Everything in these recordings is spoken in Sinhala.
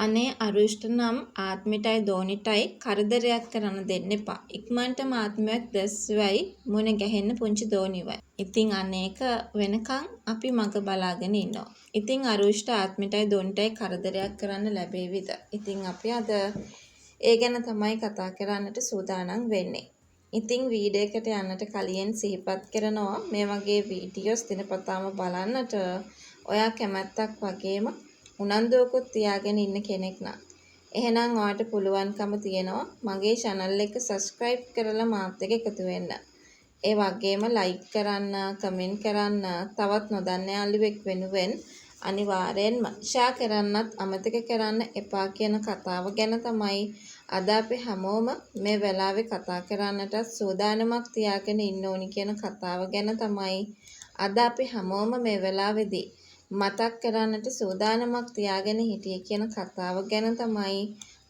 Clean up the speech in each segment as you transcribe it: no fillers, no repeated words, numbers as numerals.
අනේ අරුෂ්ට නම් ආත්මිටයි දෝනිටයි කරදරයක් කරන්න දෙන්න එපා. ඉක්මනටම ආත්මයක් දැස්වයි මුණ ගැහෙන්න පුංචි දෝනිවයි. ඉතින් අනේක වෙනකන් අපි මග බලාගෙන ඉන්නවා. ඉතින් අරුෂ්ට ආත්මිටයි දෝනිටයි කරදරයක් කරන්න ලැබෙවිද? ඉතින් අපි අද ඒ ගැන තමයි කතා කරන්නට සූදානම් වෙන්නේ. ඉතින් වීඩියෝ එකට යන්නට කලින් සිහිපත් කරනවා මේ වගේ වීඩියෝස් දිනපතාම බලන්නට ඔයා කැමැත්තක් වගේම උනන්දුවකුත් තියාගෙන ඉන්න කෙනෙක් නම් එහෙනම් ඔයාට පුළුවන්කම තියෙනවා මගේ channel එක subscribe කරලා මාත් එක්ක එකතු වෙන්න. ඒ වගේම like කරන්න, comment කරන්න, තවත් නොදන්න යාළුවෙක් වෙනුවෙන් අනිවාර්යෙන්ම share කරන්නත් අමතක කරන්න එපා කියන කතාව ගැන තමයි අද අපි හැමෝම මේ වෙලාවේ කතා කරන්නට සූදානමක් තියාගෙන ඉන්න ඕනි කියන කතාව ගැන තමයි අද අපි හැමෝම මේ වෙලාවේදී මතක් කරන්නට සූදානමක් තියාගෙන හිටියේ කියන කතාව ගැන තමයි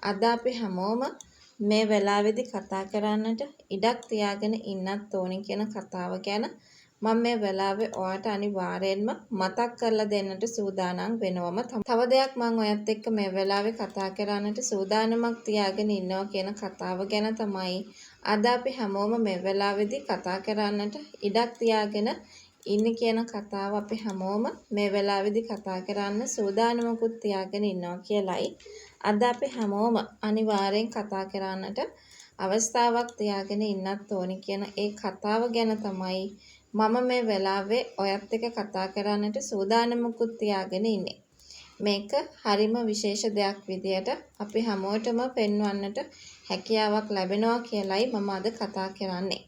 අද අපි හැමෝම මේ වෙලාවේදී කතා කරන්නට ඉඩක් තියාගෙන ඉන්නත් ඕනි කියන කතාව ගැන මම මේ වෙලාවේ ඔයාට අනිවාර්යෙන්ම මතක් කරලා දෙන්නට සූදානම් වෙනවම තව දෙයක් මම ඔයත් එක්ක මේ වෙලාවේ කතා කරන්නට සූදානමක් තියාගෙන ඉන්නවා කියන කතාව ගැන තමයි අද අපි හැමෝම මේ වෙලාවේදී කතා කරන්නට ඉඩක් තියාගෙන ඉන්න කියන කතාව අපි හැමෝම මේ වෙලාවේදී කතා කරන්න සූදානමකුත් තියාගෙන ඉන්නවා කියලයි අද අපි හැමෝම අනිවාර්යෙන් කතා කරන්නට අවස්ථාවක් තියාගෙන ඉන්නත් ඕනි කියන ඒ කතාව ගැන තමයි මම මේ වෙලාවේ ඔයත් එක්ක කතා කරන්නට සූදානමකුත් තියාගෙන ඉන්නේ. මේක හරිම විශේෂ දෙයක් විදියට අපි හැමෝටම පෙන්වන්නට හැකියාවක් ලැබෙනවා කියලයි මම අද කතා කරන්නේ.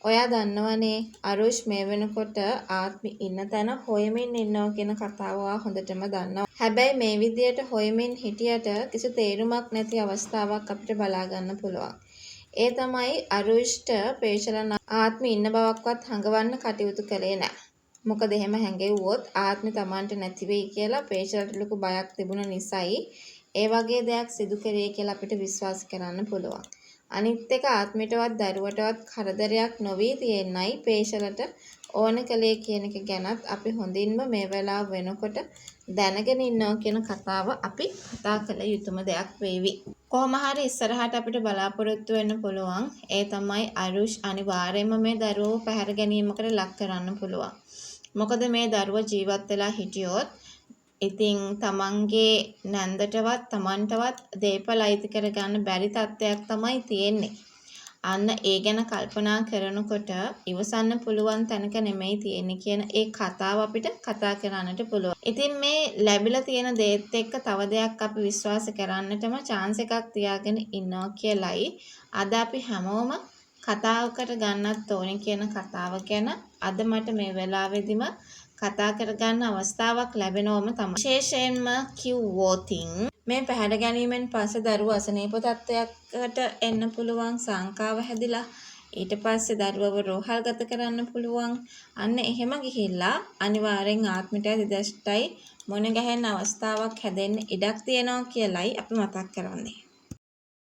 ඔයා දන්නවනේ අරුෂ් මේ වෙනකොට ආත්මි ඉන්න තැන හොයමින් ඉන්නවා කියන කතාව හොඳටම දන්නවා. හැබැයි මේ විදියට හොයමින් හිටියට කිසි තේරුමක් නැති අවස්ථාවක් අපිට බලා ගන්න පුළුවන්. ඒ තමයි අරුෂ්ට පේෂලන ආත්මි ඉන්න බවක්වත් හඟවන්න කටයුතු කළේ නැහැ. මොකද එහෙම හැඟෙව්වොත් ආත්මි Tamanට නැති වෙයි කියලා පේෂලට ලොකු බයක් තිබුණ නිසායි ඒ වගේ දෙයක් සිදු කරේ කියලා අපිට විශ්වාස කරන්න පුළුවන්. අනිත් එක ආත්මයටවත් දරුවටවත් කරදරයක් නොවී තියෙන්නයි පේෂලට ඕන කලේ කියන එක ගැනත් අපි හොඳින්ම මේ වෙලාව වෙනකොට දැනගෙන ඉන්නවා කියන කතාව අපි කතා කළ යුතුම දෙයක් වේවි. කොහොම හරි ඉස්සරහට අපිට බලාපොරොත්තු වෙන්න පුළුවන්. ඒ තමයි අරුෂ් අනිවාර්යයෙන්ම මේ දරුවව පැහැර ගැනීමකට ලක් කරන්න පුළුවන්. මොකද මේ දරුව ජීවත් වෙලා හිටියොත් ඉතින් තමන්ගේ නැන්දටවත් තමන්ටවත් දේපල අයිති කරගන්න බැරි තත්ත්වයක් තමයි තියෙන්නේ. අන්න ඒ ගැන කල්පනා කරනකොට ඉවසන්න පුළුවන් තැනක නෙමෙයි තියෙන්නේ කියන ඒ කතාව අපිට කතා කරන්නට පුළුවන්. ඉතින් මේ ලැබිලා තියෙන දේත් එක්ක තව දෙයක් අපි විශ්වාස කරන්නටම chance එකක් තියාගෙන ඉන්නවා කියලයි අද අපි හැමෝම කතාවකට ගන්නත් ඕනේ කියන කතාව ගැන අද මට මේ වෙලාවේදීම කතා කරගන්න අවස්ථාවක් ලැබෙනවම තමයි. විශේෂයෙන්ම කිව්වොත් මේ පැහැර ගැනීමෙන් පස්සේ දරුව අසනීප තත්ත්වයකට එන්න පුළුවන්, සංකාව හැදිලා ඊට පස්සේ දරුවව රෝහල්ගත කරන්න පුළුවන්. අන්න එහෙම ගිහිල්ලා අනිවාර්යෙන් ආත්මිටයි දෙදෂ්ටයි මොන ගැහෙන අවස්ථාවක් හැදෙන්න ඉඩක් තියෙනවා කියලයි අපි මතක් කරන්නේ.